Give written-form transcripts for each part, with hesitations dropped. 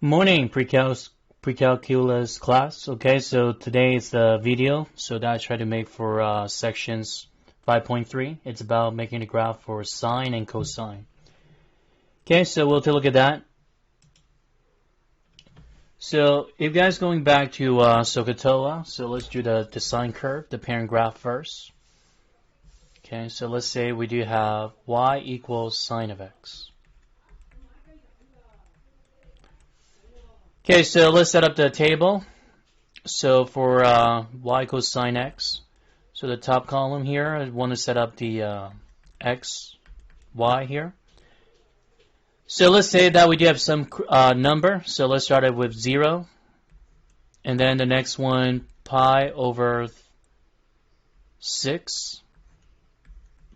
Morning, pre-calculus class. Okay, so today is the video so that I try to make for sections 5.3. It's about making a graph for sine and cosine. Okay, so we'll take a look at that. So if you guys going back to SOHCAHTOA, so let's do the sine curve, the parent graph first. Okay, so let's say we do have y equals sine of x. Okay, so let's set up the table. So for y equals sine x, so the top column here, I want to set up the x, y here. So let's say that we do have some number. So let's start it with 0. And then the next one, pi over 6,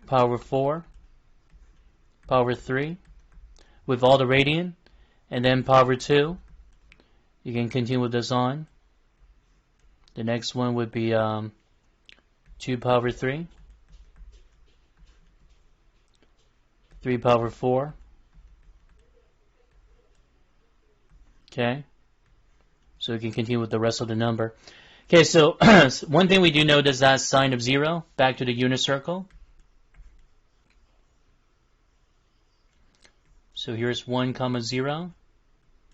pi over 4, pi over 3, with all the radian. And then pi over 2. You can continue with this on. The next one would be 2 pi over 3, 3 pi over 4. Okay, so we can continue with the rest of the number. Okay, so one thing we do know is that sine of 0, back to the unit circle. So here's 1 comma 0,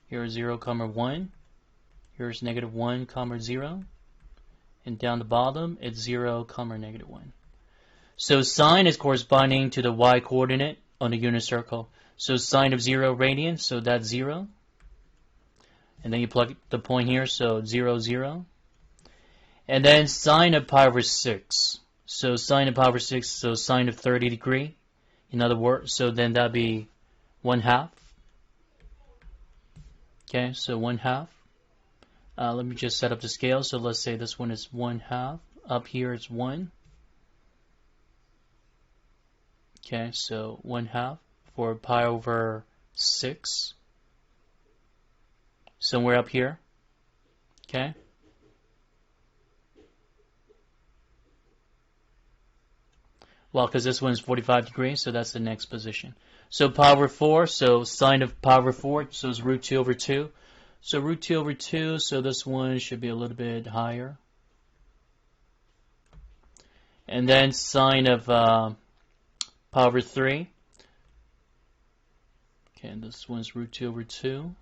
here's 0 comma 1, here's negative 1 comma 0, and down the bottom it's 0 comma negative 1. So sine is corresponding to the y coordinate on the unit circle. So sine of 0 radian, so that's 0. And then you plug the point here, so 0, 0. And then sine of pi over 6. So sine of pi over 6, so sine of 30 degree. In other words, so then that'd be 1/2. Okay, so 1/2. Let me just set up the scale. So let's say this one is 1/2. Up here it's 1. Okay, so 1/2 for pi over 6. Somewhere up here. Okay. Well, because this one is 45 degrees, so that's the next position. So pi over 4, so sine of pi over 4, so it's root 2 over 2. So root 2 over 2, so this one should be a little bit higher. And then sine of pi over 3. Okay, and this one's root 2 over 2.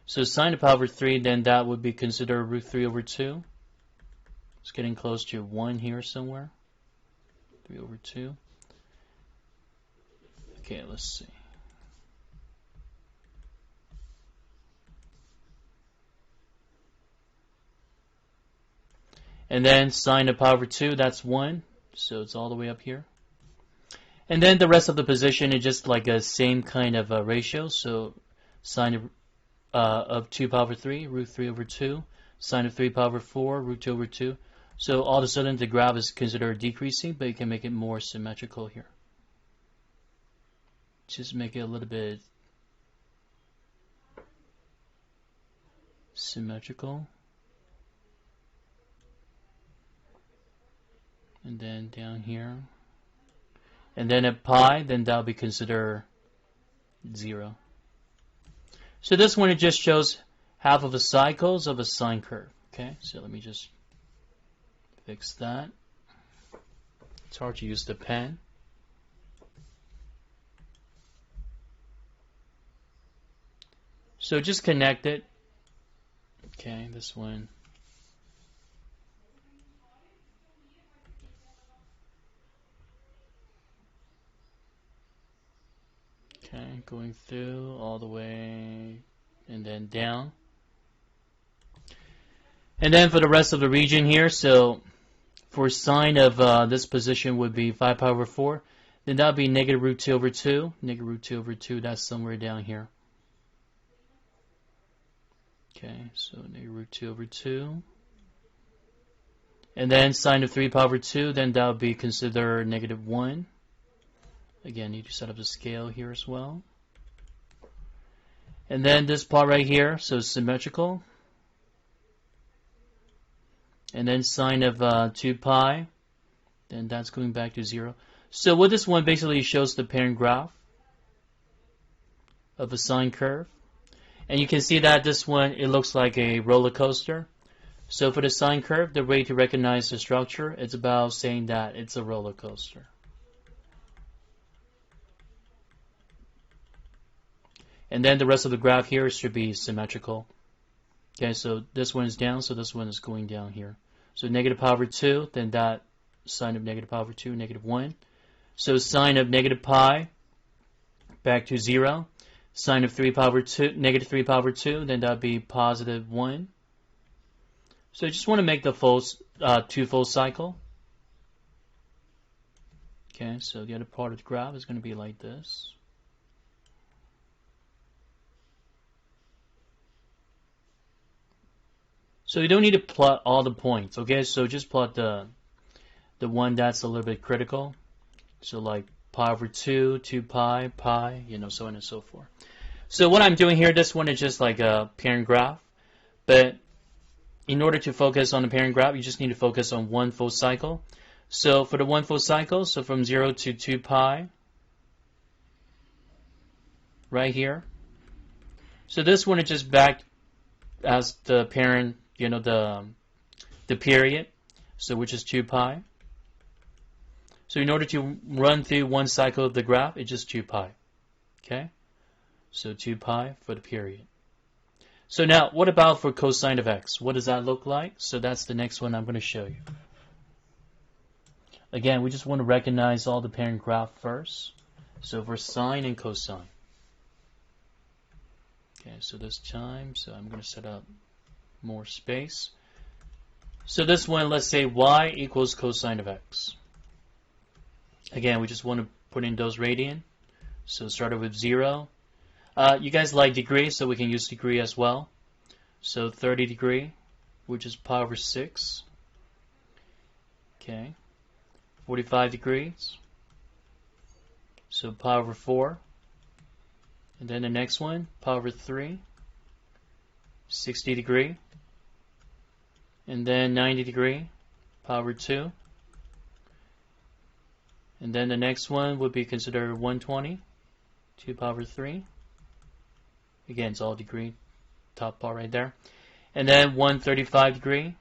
So sine of pi over 3, then that would be considered root 3 over 2. It's getting close to 1 here somewhere. 3 over 2. Okay, let's see. And then sine of pi over 2, that's 1. So it's all the way up here. And then the rest of the position is just like a same kind of ratio. So sine of 2 pi over 3, root 3 over 2. Sine of 3 pi over 4, root 2 over 2. So all of a sudden the graph is considered decreasing, but you can make it more symmetrical here. Just make it a little bit symmetrical. And then down here. And then at pi, then that'll be considered 0. So this one, it just shows half of the cycles of a sine curve. Okay, so let me just fix that. It's hard to use the pen. So just connect it. Okay, this one. Okay, going through all the way and then down. And then for the rest of the region here, so for sine of this position would be 5 pi over 4. Then that would be negative root 2 over 2. Negative root 2 over 2, that's somewhere down here. Okay, so negative root 2 over 2. And then sine of 3 pi over 2, then that would be considered negative 1. Again, you need to set up the scale here as well. And then this part right here, so symmetrical. And then sine of 2 pi, then that's going back to 0. So what this one basically shows the parent graph of a sine curve. And you can see that this one, it looks like a roller coaster. So for the sine curve, the way to recognize the structure, it's about saying that it's a roller coaster. And then the rest of the graph here should be symmetrical. Okay, so this one is down, so this one is going down here. So negative pi over 2, then that sine of negative pi over 2, negative 1. So sine of negative pi, back to 0. Sine of 3 pi over 2, negative 3 pi over 2, then that would be positive 1. So you just want to make the full, two-fold cycle. Okay, so the other part of the graph is going to be like this. So you don't need to plot all the points, okay? So just plot the one that's a little bit critical. So like pi over 2, 2 pi, pi, so on and so forth. So what I'm doing here, this one is just like a parent graph. But in order to focus on the parent graph, you just need to focus on one full cycle. So for the one full cycle, so from 0 to 2 pi, right here. So this one is just back as the parent, the period, so which is 2 pi. So in order to run through one cycle of the graph, it's just 2 pi. Okay? So 2 pi for the period. So now, what about for cosine of x? What does that look like? So that's the next one I'm going to show you. Again, we just want to recognize all the parent graph first. So for sine and cosine. Okay, so this time, so I'm going to set up more space. So this one, let's say y equals cosine of x. Again, we just want to put in those radian. So started with 0. You guys like degree, so we can use degree as well. So 30 degree, which is pi over 6. Okay. 45 degrees. So pi over 4. And then the next one, pi over 3. 60 degree. And then 90 degree, pi over 2. And then the next one would be considered 120, 2 pi over 3. Again, it's all degree, top part right there. And then 135 degree,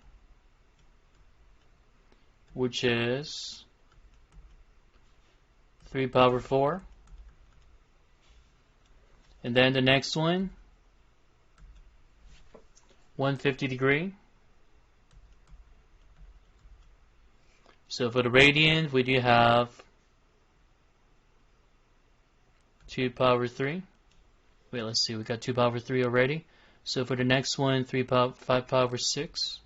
which is 3 pi over 4. And then the next one, 150 degree. So for the radian, we do have 2 pi over 3. Wait, let's see, we got 2 pi over 3 already. So for the next one, 5 pi over 6.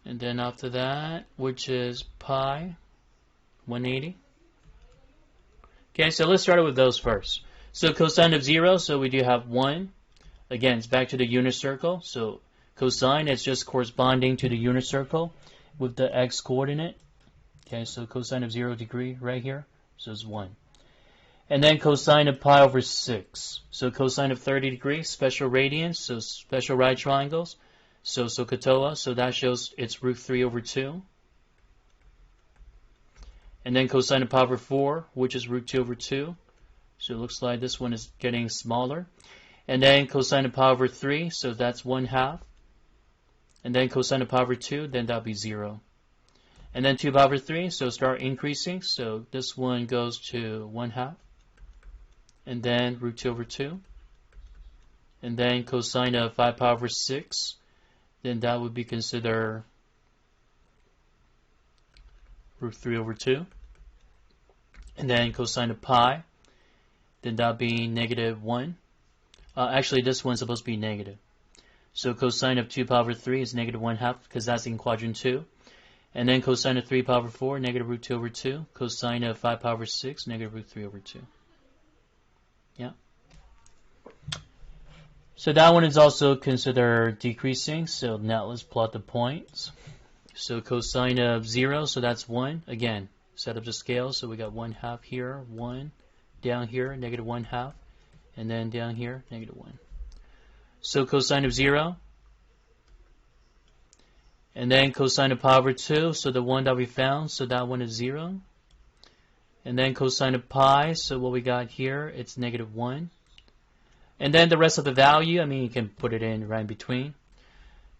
And then after that, which is pi, 180. Okay, so let's start with those first. So cosine of 0, so we do have 1. Again, it's back to the unit circle. So cosine is just corresponding to the unit circle with the x coordinate. Okay, so cosine of 0 degree right here. So it's 1. And then cosine of pi over 6. So cosine of 30 degrees, special radians, so special right triangles. So SOHCAHTOA, so that shows it's root 3 over 2. And then cosine of pi over 4, which is root 2 over 2. So it looks like this one is getting smaller. And then cosine of pi over 3, so that's 1/2. And then cosine of pi over 2, then that'll be 0. And then 2 pi over 3, so start increasing. So this one goes to 1/2. And then root 2 over 2. And then cosine of 5 pi over 6, then that would be considered root 3 over 2. And then cosine of pi, then that would be -1. Actually, this one's supposed to be negative. So cosine of 2 pi over 3 is -1/2 because that's in quadrant 2. And then cosine of 3 pi over 4, negative root 2 over 2. Cosine of 5 pi over 6, negative root 3 over 2. Yeah. So that one is also considered decreasing. So now let's plot the points. So cosine of 0, so that's 1. Again, set up the scale. So we got 1/2 here, 1. Down here, -1/2. And then down here, -1. So cosine of 0. And then cosine of pi over 2, so the one that we found, so that one is 0. And then cosine of pi, so what we got here, it's -1. And then the rest of the value, I mean, you can put it in right in between.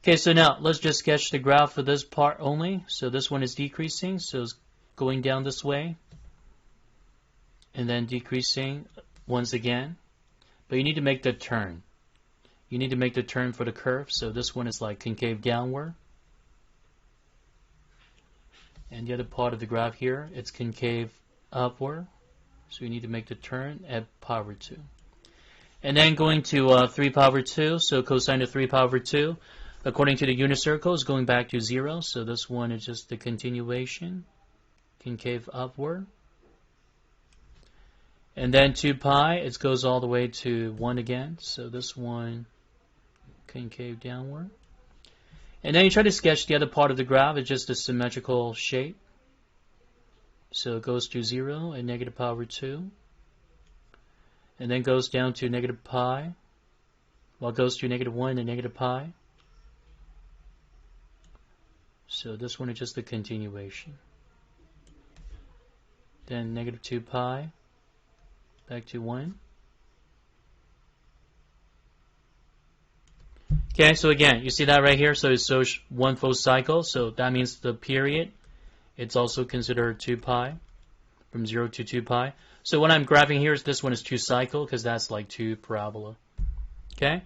Okay, so now let's just sketch the graph for this part only. So this one is decreasing, so it's going down this way. And then decreasing once again. But you need to make the turn. You need to make the turn for the curve, so this one is like concave downward. And the other part of the graph here, it's concave upward. So you need to make the turn at power 2. And then going to 3 power 2, so cosine of 3 power 2, according to the unit circle, is going back to 0. So this one is just the continuation, concave upward. And then 2 pi, it goes all the way to 1 again. So this one, concave downward. And then you try to sketch the other part of the graph. It's just a symmetrical shape. So it goes to 0 and negative power 2. And then goes down to negative pi. Well, it goes to -1 and negative pi. So this one is just a continuation. Then -2 pi. Back to 1. Okay, so again, you see that right here? So it's one full cycle, so that means the period, it's also considered 2 pi, from 0 to 2 pi. So what I'm graphing here is this one is 2 cycle, because that's like 2 parabola. Okay?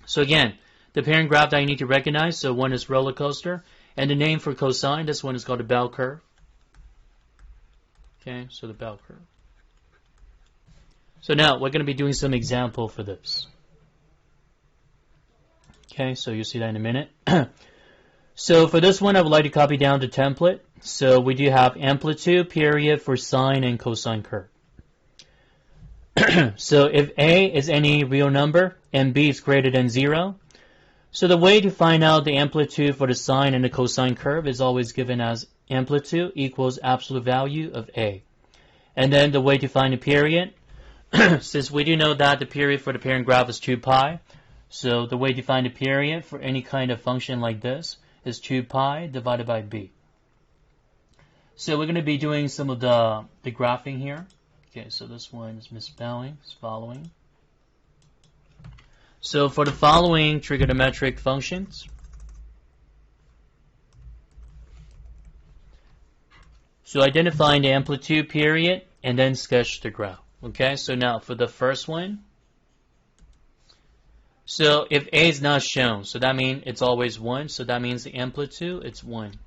So again, the parent graph that you need to recognize, so one is roller coaster, and the name for cosine, this one is called a bell curve. Okay, so the bell curve. So now, we're going to be doing some example for this. Okay, so you'll see that in a minute. So for this one, I would like to copy down the template. So we do have amplitude, period for sine and cosine curve. So if A is any real number and B is greater than 0, so the way to find out the amplitude for the sine and the cosine curve is always given as amplitude equals absolute value of A. And then the way to find the period, since we do know that the period for the parent graph is 2 pi, so the way to find the period for any kind of function like this is 2 pi divided by b. So we're going to be doing some of the graphing here. Okay, so this one is misspelling, it's following. So for the following trigonometric functions, so identifying the amplitude, period, and then sketch the graph. Okay, so now for the first one, so if A is not shown, so that means it's always 1, so that means the amplitude, it's 1.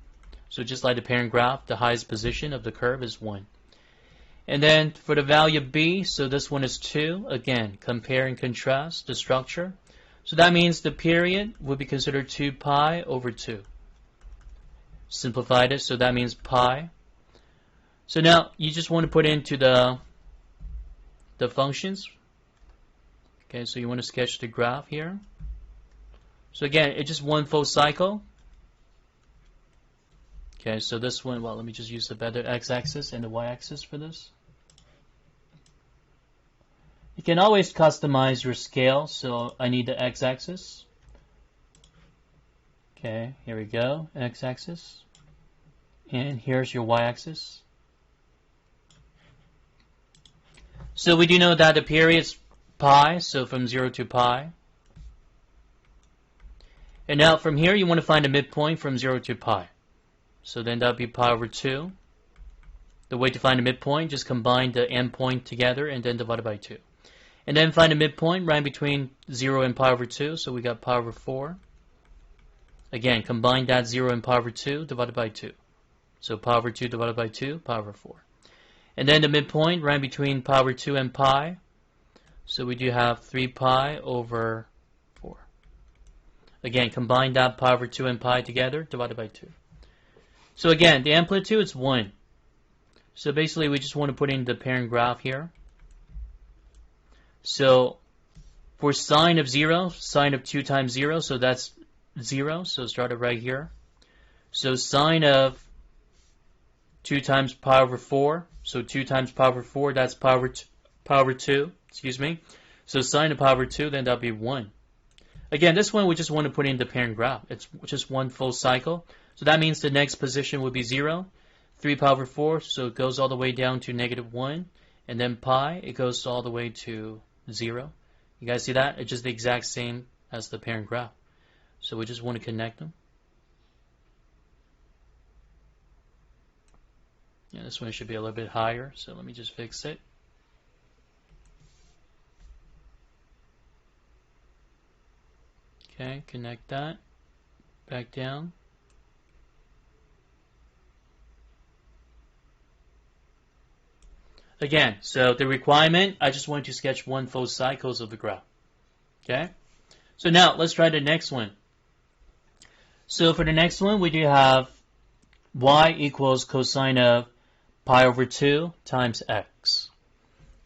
So just like the parent graph, the highest position of the curve is 1. And then for the value of B, so this one is 2. Again, compare and contrast the structure. So that means the period would be considered 2 pi over 2. Simplified it, so that means pi. So now you just want to put into the functions. Okay, so you want to sketch the graph here. So again, it's just one full cycle. Okay, so this one, well, let me just use the better x-axis and the y-axis for this. You can always customize your scale, so I need the x-axis. Okay, here we go, x-axis. And here's your y-axis. So we do know that the period's pi, so from 0 to pi. And now from here you want to find a midpoint from 0 to pi. So then that would be pi over 2. The way to find a midpoint, just combine the endpoint together and then divide it by 2. And then find a midpoint right between 0 and pi over 2, so we got pi over 4. Again, combine that 0 and pi over 2 divided by 2. So pi over 2 divided by 2, pi over 4. And then the midpoint right between pi over 2 and pi. So we do have 3 pi over 4. Again, combine that pi over 2 and pi together, divided by 2. So again, the amplitude is 1. So basically we just want to put in the parent graph here. So for sine of 0, sine of 2 times 0, so that's 0. So start it right here. So sine of 2 times pi over 4. So 2 times pi over 4, that's pi over 2. Excuse me. So sine of pi over 2, then that'll be 1. Again, this one we just want to put in the parent graph. It's just one full cycle. So that means the next position would be 0. 3 pi over 4, so it goes all the way down to -1. And then pi, it goes all the way to 0. You guys see that? It's just the exact same as the parent graph. So we just want to connect them. Yeah, this one should be a little bit higher, so let me just fix it. Okay, connect that. Back down. Again, so the requirement, I just want to sketch one full cycles of the graph. Okay? So now, let's try the next one. So for the next one, we do have y equals cosine of pi over 2 times x.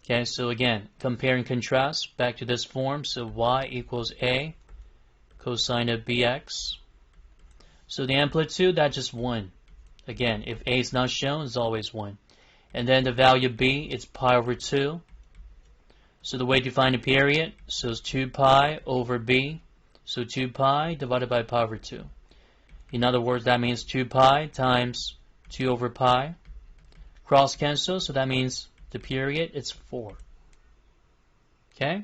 Okay, so again, compare and contrast back to this form. So y equals a cosine of bx. So the amplitude, that's just 1. Again, if a is not shown, it's always 1. And then the value b, it's pi over 2. So the way to find the period, so it's 2 pi over b. So 2 pi divided by pi over 2. In other words, that means 2 pi times 2 over pi. Cross cancel, so that means the period, it's 4. Okay?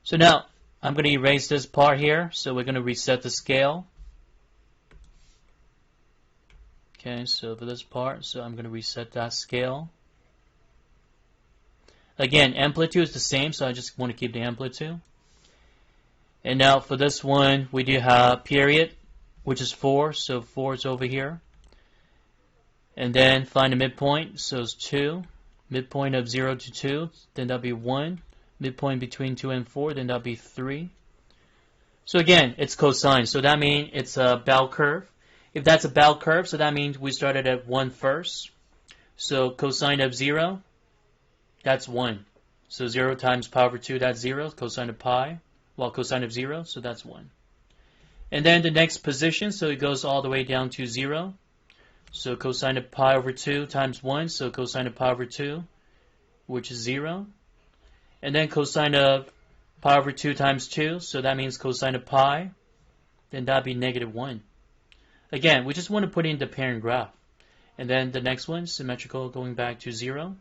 So now, I'm going to erase this part here. So we're going to reset the scale. Okay, so for this part, so I'm going to reset that scale. Again, amplitude is the same, so I just want to keep the amplitude. And now for this one, we do have period, which is 4, so 4 is over here. And then find the midpoint, so it's 2. Midpoint of 0 to 2, then that'll be 1. Midpoint between 2 and 4, then that'll be 3. So again, it's cosine, so that means it's a bell curve. If that's a bell curve, so that means we started at 1 first. So cosine of 0, that's 1. So 0 times pi over 2, that's 0. Cosine of pi, well, cosine of 0, so that's 1. And then the next position, so it goes all the way down to 0. So cosine of pi over 2 times 1, so cosine of pi over 2, which is 0. And then cosine of pi over 2 times 2, so that means cosine of pi, then that'd be -1. Again, we just want to put in the parent graph. And then the next one, symmetrical, going back to 0.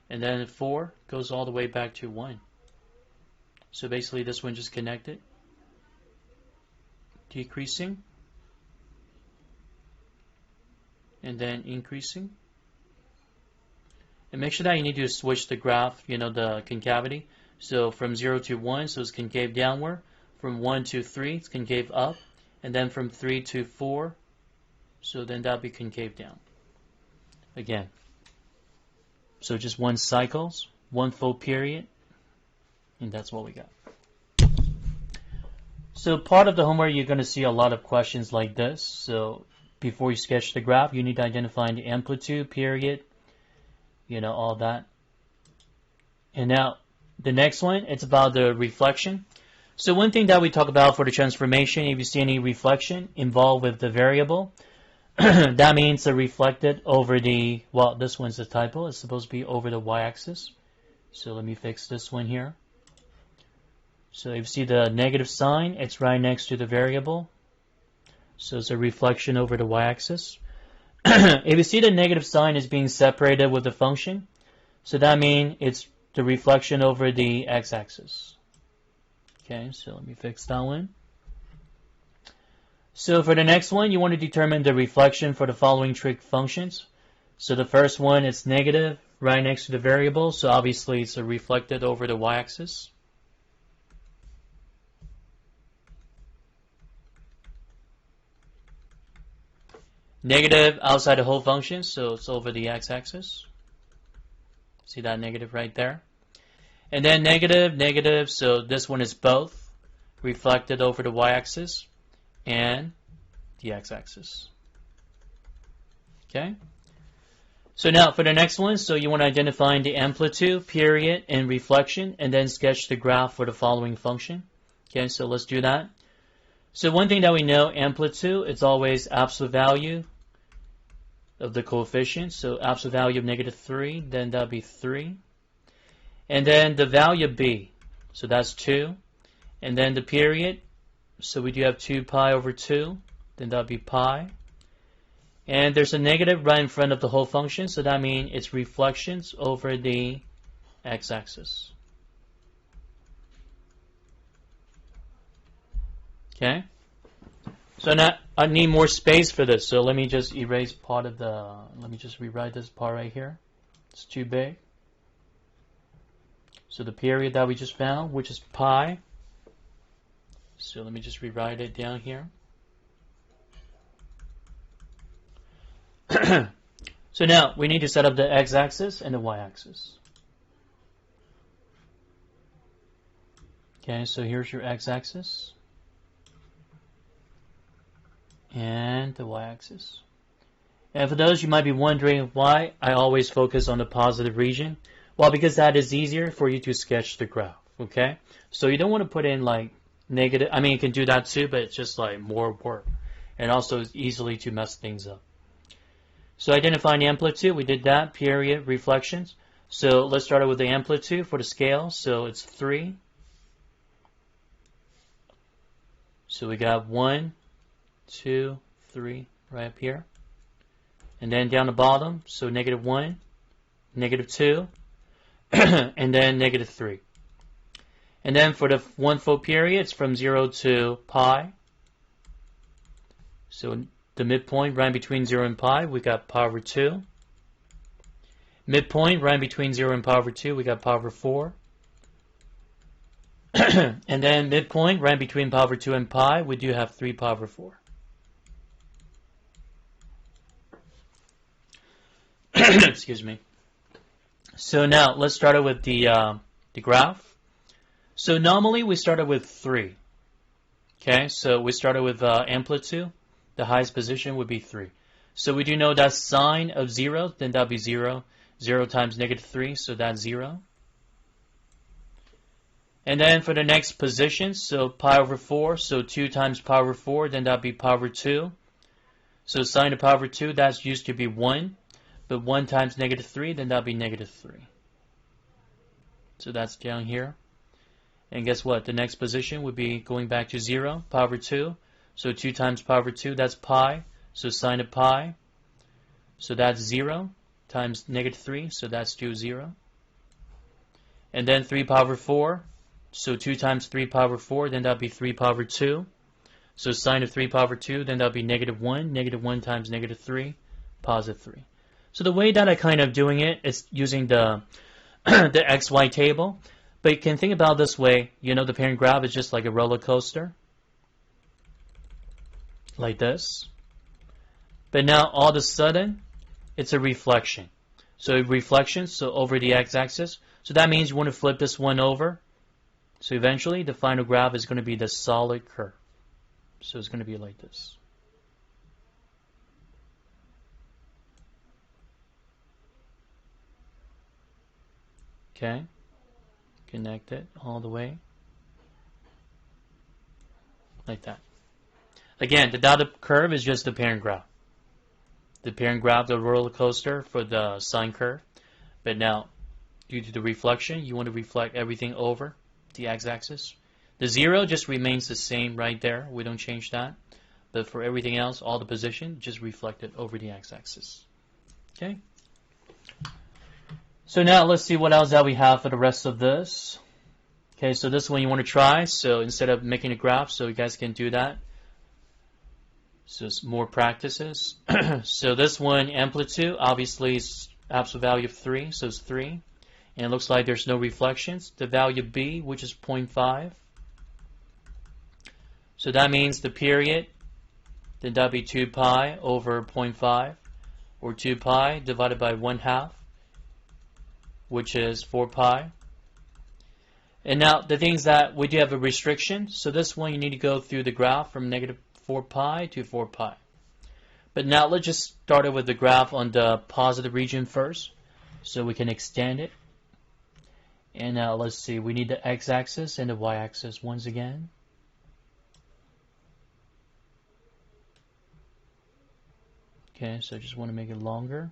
And then 4 goes all the way back to 1. So basically this one just connected. Decreasing. And then increasing. And make sure that you need to switch the graph, the concavity. So from 0 to 1, so it's concave downward. From 1 to 3, it's concave up. And then from 3 to 4, so then that'll be concave down. Again. So just 1 cycles, 1 full period, and that's what we got. So part of the homework, you're going to see a lot of questions like this. So before you sketch the graph, you need to identify the amplitude, period, all that. And now the next one, it's about the reflection. So one thing that we talk about for the transformation, if you see any reflection involved with the variable, that means they're reflected over the, well, this one's a typo. It's supposed to be over the y-axis. So let me fix this one here. So if you see the negative sign, it's right next to the variable. So it's a reflection over the y-axis. If you see the negative sign is being separated with the function, so that means it's the reflection over the x-axis. Okay, so let me fix that one. So for the next one, you want to determine the reflection for the following trig functions. So the first one is negative, right next to the variable. So obviously it's reflected over the y-axis. Negative outside the whole function, so it's over the x-axis. See that negative right there? And then negative, negative, so this one is both reflected over the y-axis and the x-axis. Okay? So now for the next one, so you want to identify the amplitude, period, and reflection, and then sketch the graph for the following function. Okay, so let's do that. So one thing that we know, amplitude, it's always absolute value of the coefficient. So absolute value of -3, then that'll be 3. And then the value of b, so that's 2. And then the period, so we do have 2 pi over 2, then that'll be pi. And there's a negative right in front of the whole function, so that means it's reflections over the x-axis. Okay? So now I need more space for this, so let me just erase part of the, let me just rewrite this part right here. It's too big. So the period that we just found, which is pi, so let me just rewrite it down here. So now we need to set up the x-axis and the y-axis. Okay, so here's your x-axis and the y-axis. And for those you might be wondering why I always focus on the positive region. Well, because that is easier for you to sketch the graph, okay? So you don't want to put in like negative, I mean you can do that too, but it's just like more work. And also it's easily to mess things up. So identifying the amplitude, we did that, period, reflections. So let's start out with the amplitude for the scale. So it's 3. So we got 1, 2, 3 right up here. And then down the bottom, so -1, -2, and then -3. And then for the 1 full period, it's from 0 to pi. So the midpoint right between 0 and pi, we got pi over 2. Midpoint right between 0 and pi over 2, we got pi over 4. And then midpoint right between pi over 2 and pi, we do have 3 pi over 4. Excuse me. So now let's start out with the graph. So normally we started with 3. Okay, so we started with amplitude. The highest position would be 3. So we do know that sine of 0, then that would be 0. 0 times -3, so that's 0. And then for the next position, so pi over 4, so 2 times pi over 4, then that would be pi over 2. So sine of pi over 2, that's used to be 1. But 1 times -3, then that would be -3. So that's down here. And guess what? The next position would be going back to 0, pi over 2. So 2 times pi over 2, that's pi. So sine of pi, so that's 0 times -3, so that's still 0. And then 3 pi over 4, so 2 times 3 pi over 4, then that would be 3 pi over 2. So sine of 3 pi over 2, then that would be -1. -1 times -3, positive 3. So the way that I kind of doing it is using the the XY table. But you can think about it this way, you know, the parent graph is just like a roller coaster. Like this. But now all of a sudden, it's a reflection. So reflection, so over the x-axis. So that means you want to flip this one over. So eventually, the final graph is going to be the solid curve. So it's going to be like this. Okay. Connect it all the way. Like that. Again, the dotted curve is just the parent graph. The parent graph, the roller coaster for the sine curve. But now, due to the reflection, you want to reflect everything over the x-axis. The 0 just remains the same right there. We don't change that. But for everything else, all the position, just reflect it over the x-axis. Okay? So now let's see what else that we have for the rest of this. Okay, so this one you want to try. So instead of making a graph, so you guys can do that. So it's more practices. So this one, amplitude, obviously is absolute value of 3, so it's 3. And it looks like there's no reflections. The value B, which is 0.5. So that means the period, then that would be 2 pi over 0.5, or 2 pi divided by 1/2, which is 4 pi. And now the things that we do have a restriction. So this one you need to go through the graph from -4 pi to 4 pi. But now let's just start it with the graph on the positive region first, so we can extend it. And now let's see, we need the x-axis and the y-axis once again. Okay, so I just want to make it longer.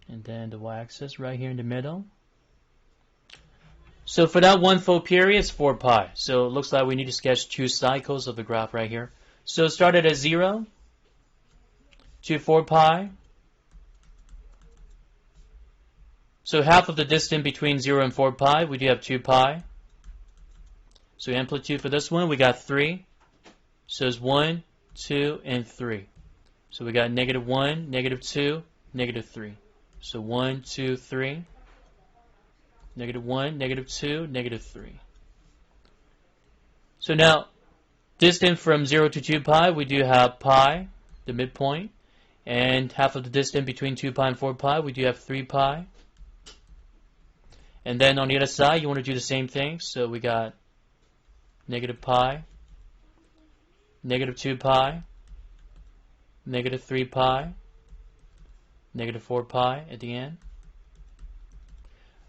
And then the y-axis right here in the middle. So for that 1 full period, it's 4 pi. So it looks like we need to sketch 2 cycles of the graph right here. So it started at 0. to 4 pi. So half of the distance between 0 and 4 pi, we do have 2 pi. So amplitude for this one, we got 3. So it's 1, 2, and 3. So we got -1, -2, -3. So 1, 2, 3. -1, -2, -3. So now, distance from 0 to 2 pi, we do have pi, the midpoint. And half of the distance between 2 pi and 4 pi, we do have 3 pi. And then on the other side, you want to do the same thing. So we got -pi, -2 pi, -3 pi, -4 pi at the end.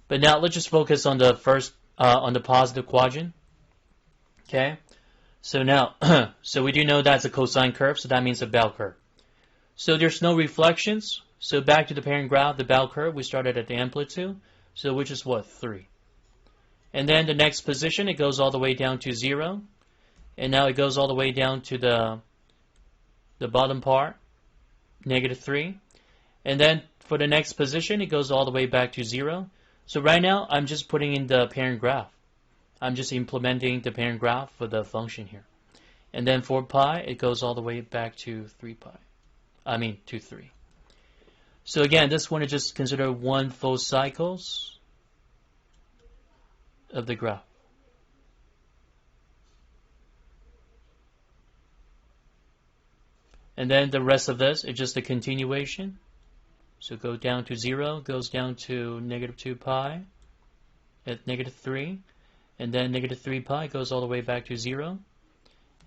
But now let's just focus on the first, on the positive quadrant. Okay. So now, so we do know that's a cosine curve, so that means a bell curve. So there's no reflections. So back to the parent graph, the bell curve, we started at the amplitude. So which is what? 3. And then the next position, it goes all the way down to 0. And now it goes all the way down to the bottom part, -3. And then for the next position, it goes all the way back to 0. So right now, I'm just putting in the parent graph. I'm just implementing the parent graph for the function here. And then for pi, it goes all the way back to 3 pi. To 3. So again, this one is just consider one full cycles of the graph. And then the rest of this is just a continuation. So go down to 0, goes down to -2 pi at -3. And then -3 pi goes all the way back to 0.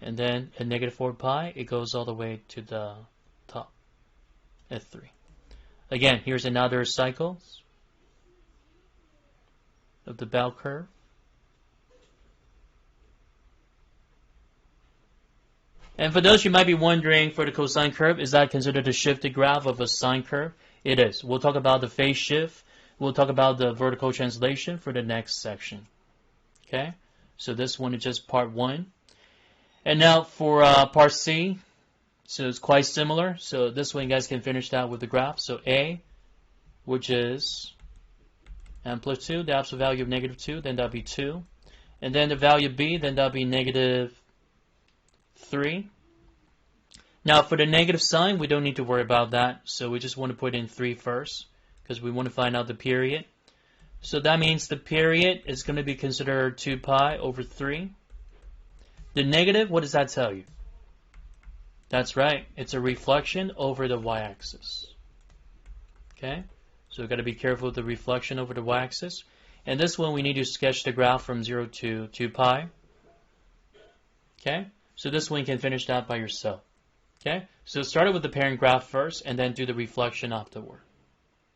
And then at -4 pi, it goes all the way to the top at 3. Again, here's another cycle of the bell curve. And for those you might be wondering, for the cosine curve, is that considered a shifted graph of a sine curve? It is. We'll talk about the phase shift. We'll talk about the vertical translation for the next section. Okay? So this one is just part 1. And now for part C, so it's quite similar. So this one you guys can finish that with the graph. So A, which is amplitude, the absolute value of -2, then that'll be 2. And then the value B, then that'll be -3. Now for the negative sign, we don't need to worry about that. So we just want to put in 3 first, because we want to find out the period. So that means the period is going to be considered 2 pi over 3. The negative, what does that tell you? That's right, it's a reflection over the y-axis. Okay, so we've got to be careful with the reflection over the y-axis. And this one, we need to sketch the graph from 0 to 2 pi. Okay, so this one you can finish that by yourself. Okay, so start with the parent graph first, and then do the reflection afterward.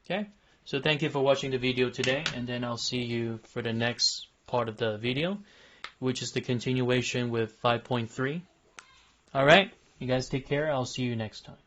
Okay, so thank you for watching the video today, and then I'll see you for the next part of the video, which is the continuation with 5.3. Alright, you guys take care. I'll see you next time.